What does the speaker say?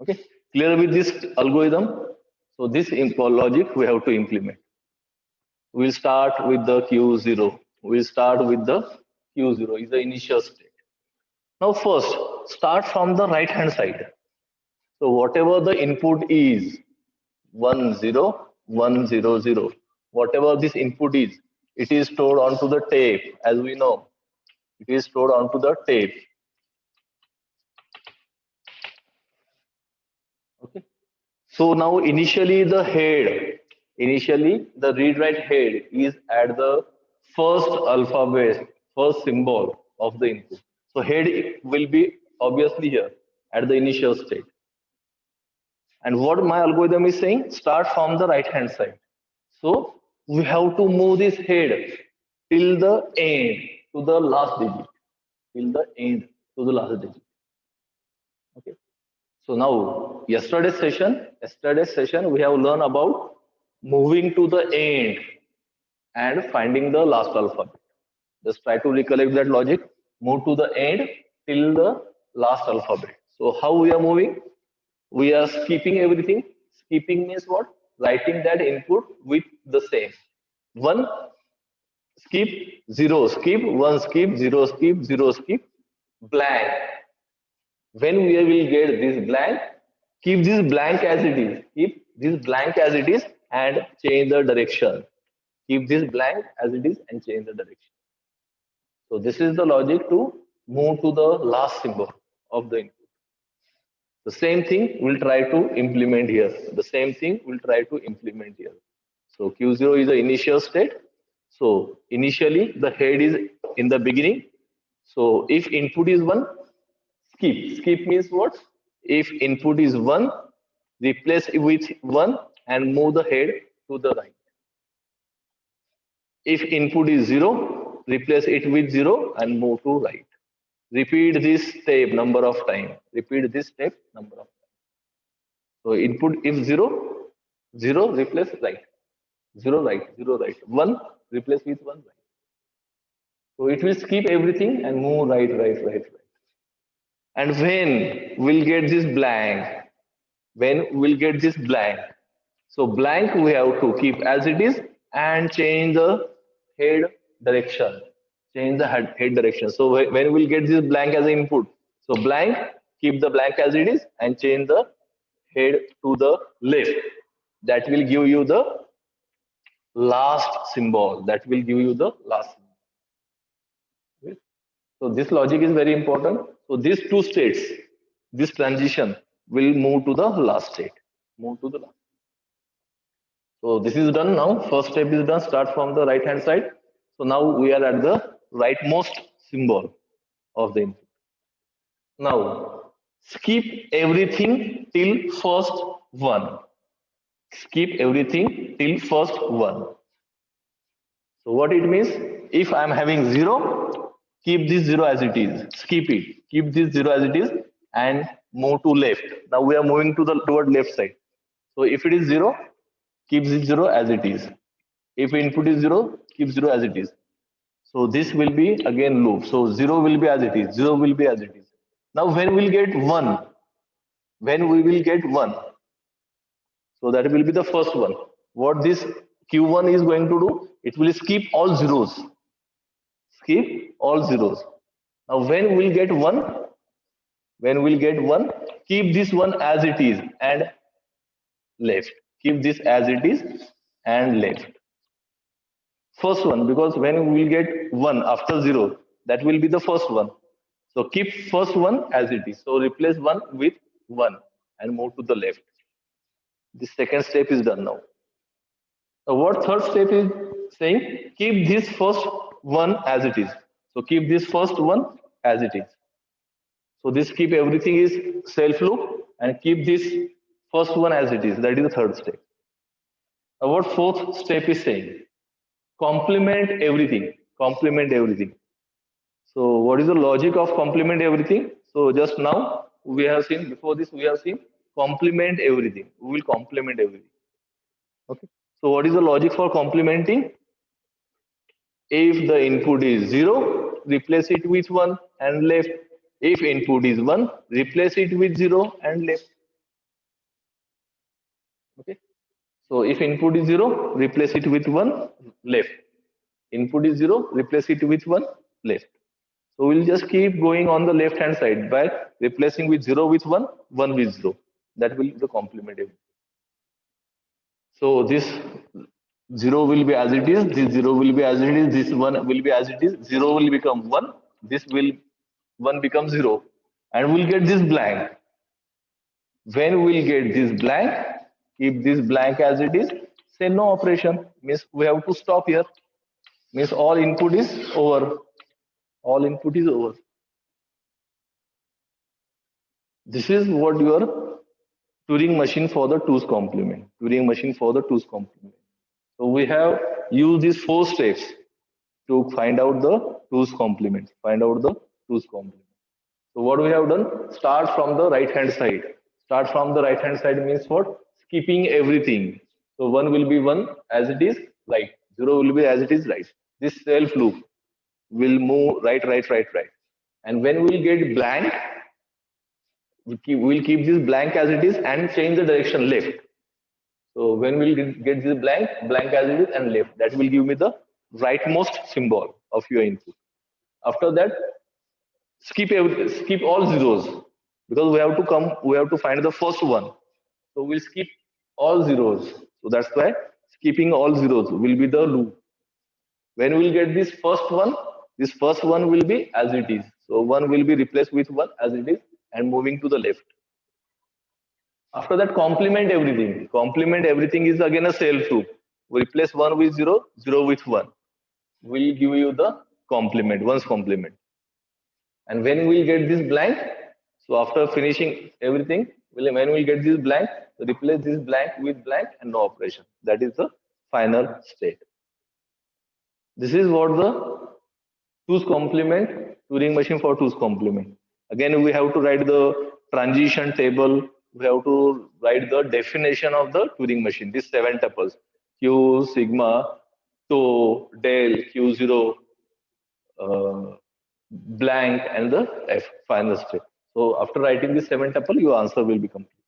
Okay, clear with this algorithm? So this logic we have to implement. We'll start with the Q0. We'll start with the Q0 is the initial state. Now first, start from the right hand side. So whatever the input is, 10100, whatever this input is, it is stored onto the tape. As we know, it is stored onto the tape. Okay. So now initially the read write head is at the first alphabet, first symbol of the input. So head will be obviously here at the initial state. And what my algorithm is saying, start from the right hand side. So we have to move this head till the end to the last digit, till the end to the last digit. Okay. So now yesterday's session, we have learned about moving to the end and finding the last alphabet. Just try to recollect that logic. Move to the end till the last alphabet. So how we are moving? We are skipping everything. Skipping means what? Writing that input with the same. One skip, zero skip, one skip, zero skip, blank. When we will get this blank, keep this blank as it is. Keep this blank as it is and change the direction. Keep this blank as it is and change the direction. So this is the logic to move to the last symbol of the input. The same thing we'll try to implement here. The same thing we'll try to implement here. So Q0 is the initial state. So initially the head is in the beginning. So if input is 1, skip. Skip means what? If input is 1, replace it with 1 and move the head to the right. If input is 0, replace it with 0 and move to right. Repeat this step number of time. Repeat this step number of time. So input if 0, 0 replace right. 0 right, 0 right. 1 replace with 1 right. So it will skip everything and move right. And when we'll get this blank, so blank we have to keep as it is and change the head direction. Change the head direction. So when we'll get this blank as an input, so blank, keep the blank as it is and change the head to the left. That will give you the last symbol. That will give you the last symbol. Okay? So this logic is very important. So these two states, this transition will move to the last state. Move to the last. So this is done now. First step is done. Start from the right hand side. So now we are at the rightmost symbol of the input. Now skip everything till first one. Skip everything till first one. So what it means? If I am having 0, keep this 0 as it is. Skip it. Keep this 0 as it is and move to left. Now we are moving to the toward left side. So if it is 0, keep this 0 as it is. If input is 0, keep 0 as it is. So this will be again loop. So 0 will be as it is. 0 will be as it is. Now when we'll get 1, when we will get 1, so that will be the first one. What this Q1 is going to do? It will skip all zeros. Skip all zeros. Now when we'll get 1, keep this one as it is and left. Keep this as it is and left. First one, because when we will get 1 after 0, that will be the first one. So keep first one as it is. So replace 1 with 1 and move to the left. The second step is done now. So what third step is saying? Keep this first one as it is. So keep this first one as it is. So this keep everything is self loop and keep this first one as it is. That is the third step. Now what fourth step is saying? Complement everything. Complement everything. So what is the logic of complement everything? So just now we have seen, before this we have seen complement everything. We will complement everything. Okay. So what is the logic for complementing? If the input is 0, replace it with 1 and left. If input is 1, replace it with 0 and left. Okay. So if input is 0, replace it with 1 left. Input is 0, replace it with 1 left. So we'll just keep going on the left hand side by replacing with 0 with 1, 1 with 0. That will be the complement. So this 0 will be as it is, this 0 will be as it is, this 1 will be as it is, 0 will become 1, this will 1 become 0, and we'll get this blank. When we'll get this blank, keep this blank as it is, say no operation, means we have to stop here, means all input is over. All input is over. This is what your Turing machine for the 2's complement. Turing machine for the 2's complement. So we have used these 4 steps to find out the 2's complement. Find out the 2's complement. So what we have done? Start from the right hand side. Start from the right hand side means what? Skipping everything. So 1 will be 1 as it is right. 0 will be as it is right. This self loop will move right, right, right, right. And when we'll get blank, we'll keep this blank as it is and change the direction left. So when we'll get this blank, blank as it is and left, that will give me the rightmost symbol of your input. After that, skip all zeros because we have to find the first one. So we'll skip all zeros. So that's why skipping all zeros will be the loop. When we'll get this first one will be as it is. So one will be replaced with one as it is and moving to the left. After that, complement everything. Complement everything is again a self loop. We replace 1 with 0, 0 with 1. We'll give you the complement, one's complement. And when we'll get this blank, so after finishing everything, when we'll get this blank, replace this blank with blank and no operation. That is the final state. This is what the 2's complement, Turing machine for 2's complement. Again, we have to write the transition table. We have to write the definition of the Turing machine. These 7 tuples: Q, sigma, tau, del, Q0, blank, and the F final state. So after writing this 7 tuple, your answer will be complete.